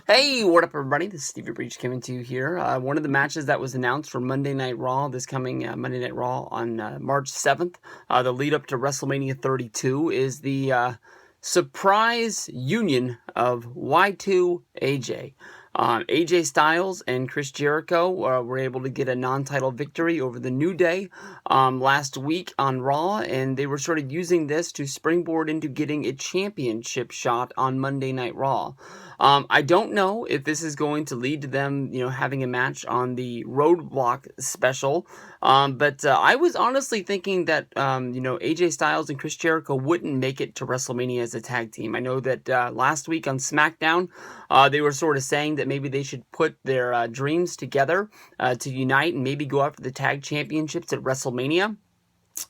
Hey, what up, everybody? This is Stevie Breach coming to you here. One of the matches that was announced for Monday Night Raw, this coming Monday Night Raw on March 7th, the lead up to WrestleMania 32, is the surprise union of Y2AJ. AJ Styles and Chris Jericho were able to get a non-title victory over the New Day last week on Raw, and they were sort of using this to springboard into getting a championship shot on Monday Night Raw. I don't know if this is going to lead to them, having a match on the Roadblock special. But I was honestly thinking that, AJ Styles and Chris Jericho wouldn't make it to WrestleMania as a tag team. I know that last week on SmackDown, they were sort of saying that maybe they should put their dreams together to unite and maybe go after the tag championships at WrestleMania.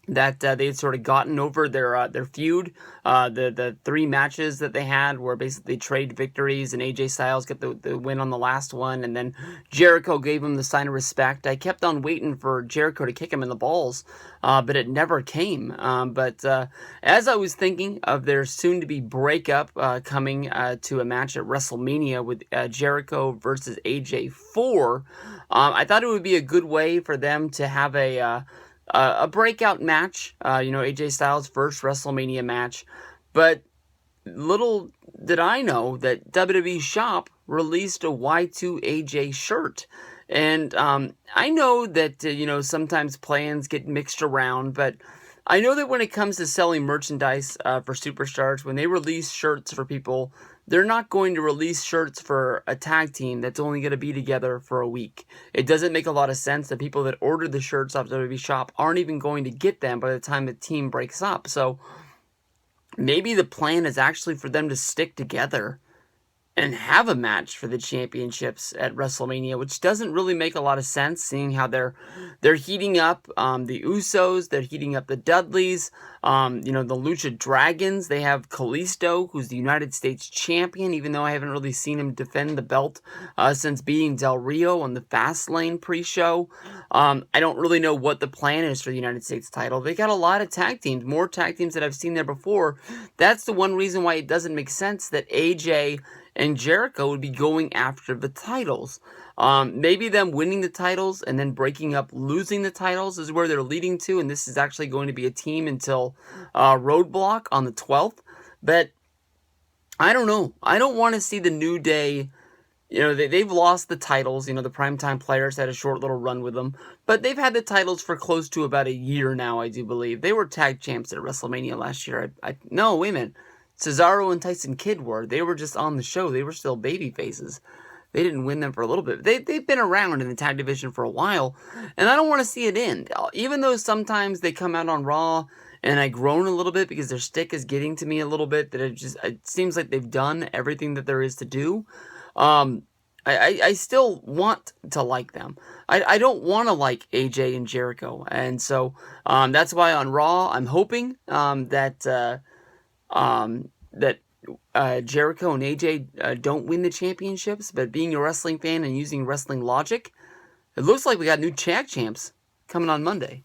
That they had sort of gotten over their feud. The three matches that they had were basically trade victories, and AJ Styles got the win on the last one, and then Jericho gave him the sign of respect. I kept on waiting for Jericho to kick him in the balls, but it never came. But as I was thinking of their soon-to-be breakup coming to a match at WrestleMania with Jericho versus AJ 4, I thought it would be a good way for them to have a breakout match, AJ Styles' first WrestleMania match. But little did I know that WWE Shop released a Y2AJ shirt. And I know that, sometimes plans get mixed around, but I know that when it comes to selling merchandise for superstars, when they release shirts for people, they're not going to release shirts for a tag team that's only going to be together for a week. It doesn't make a lot of sense that people that order the shirts off WWE Shop aren't even going to get them by the time the team breaks up. So maybe the plan is actually for them to stick together and have a match for the championships at WrestleMania, which doesn't really make a lot of sense, seeing how they're heating up the Usos, they're heating up the Dudleys, the Lucha Dragons. They have Kalisto, who's the United States champion, even though I haven't really seen him defend the belt since beating Del Rio on the Fastlane pre-show. I don't really know what the plan is for the United States title. They got a lot of tag teams, more tag teams than I've seen there before. That's the one reason why it doesn't make sense that AJ and Jericho would be going after the titles. Maybe them winning the titles and then breaking up, losing the titles is where they're leading to, and this is actually going to be a team until Roadblock on the 12th. But I don't know. I don't want to see the New Day. They've lost the titles. The Primetime Players had a short little run with them. But they've had the titles for close to about a year now, I do believe. They were tag champs at WrestleMania last year. No, wait a minute. Cesaro and Tyson Kidd were. They were just on the show. They were still baby faces. They didn't win them for a little bit. They've been around in the tag division for a while, and I don't want to see it end. Even though sometimes they come out on Raw, and I groan a little bit because their stick is getting to me a little bit, that it seems like they've done everything that there is to do. I still want to like them. I don't want to like AJ and Jericho, and so that's why on Raw I'm hoping that Jericho and AJ don't win the championships, but being a wrestling fan and using wrestling logic, it looks like we got new tag champs coming on Monday.